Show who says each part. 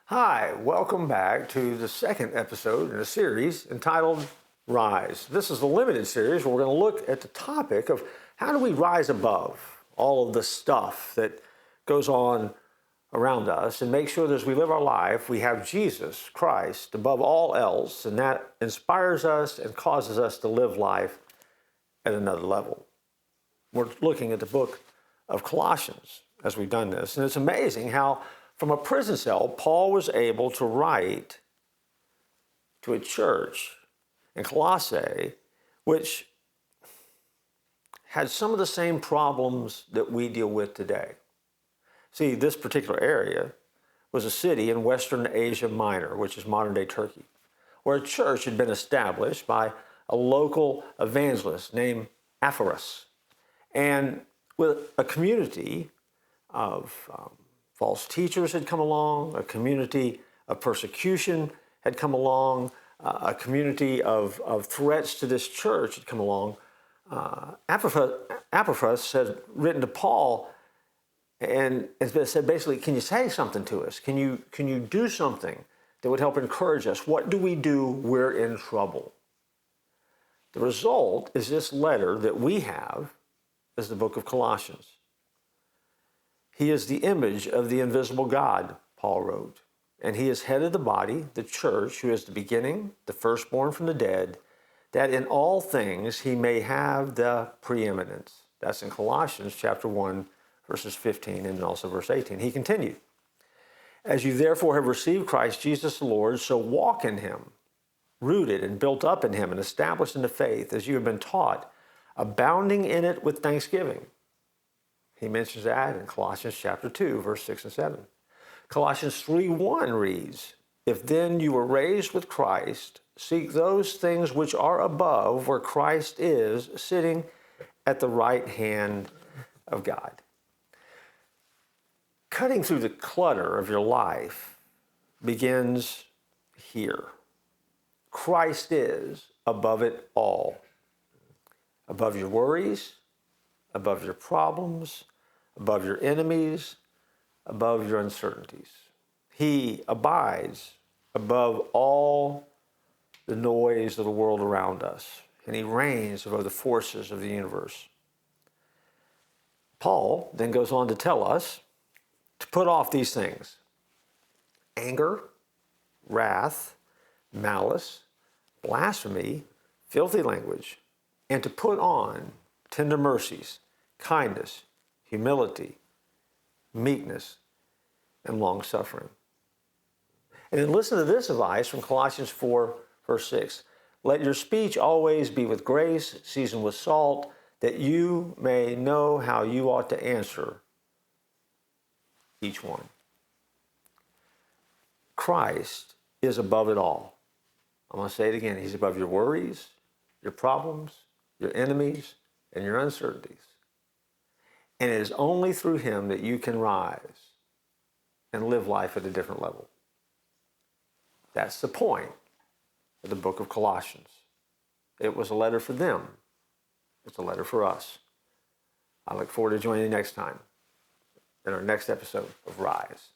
Speaker 1: Hi, welcome back to the second episode in a series entitled Rise. This is a limited series where we're going to look at the topic of how do we rise above all of the stuff that goes on around us and make sure that as we live our life, we have Jesus Christ above all else, and that inspires us and causes us to live life at another level. We're looking at the book of Colossians as we've done this, and it's amazing how from a prison cell, Paul was able to write to a church in Colossae, which had some of the same problems that we deal with today. See, this particular area was a city in Western Asia Minor, which is modern-day Turkey, where a church had been established by a local evangelist named Epaphras, and with a community of false teachers had come along, a community of persecution had come along, a community of threats to this church had come along. Epaphras had written to Paul and said basically, can you say something to us? Can you do something that would help encourage us? What do we do? We're in trouble. The result is this letter that we have is the book of Colossians. He is the image of the invisible God, Paul wrote, and he is head of the body, the church, who is the beginning, the firstborn from the dead, that in all things he may have the preeminence. That's in Colossians chapter 1, verses 15 and also verse 18. He continued, as you therefore have received Christ Jesus the Lord, so walk in him, rooted and built up in him and established in the faith as you have been taught, abounding in it with thanksgiving. He mentions that in Colossians chapter 2, verse 6 and 7. Colossians 3:1 reads, if then you were raised with Christ, seek those things which are above, where Christ is, sitting at the right hand of God. Cutting through the clutter of your life begins here. Christ is above it all. Above your worries, above your problems, above your enemies, above your uncertainties. He abides above all the noise of the world around us, and he reigns above the forces of the universe. Paul then goes on to tell us to put off these things: anger, wrath, malice, blasphemy, filthy language, and to put on tender mercies, kindness, humility, meekness, and long-suffering. And then listen to this advice from Colossians 4, verse 6. Let your speech always be with grace, seasoned with salt, that you may know how you ought to answer each one. Christ is above it all. I'm going to say it again. He's above your worries, your problems, your enemies, and your uncertainties. And it is only through him that you can rise and live life at a different level. That's the point of the book of Colossians. It was a letter for them. It's a letter for us. I look forward to joining you next time in our next episode of Rise.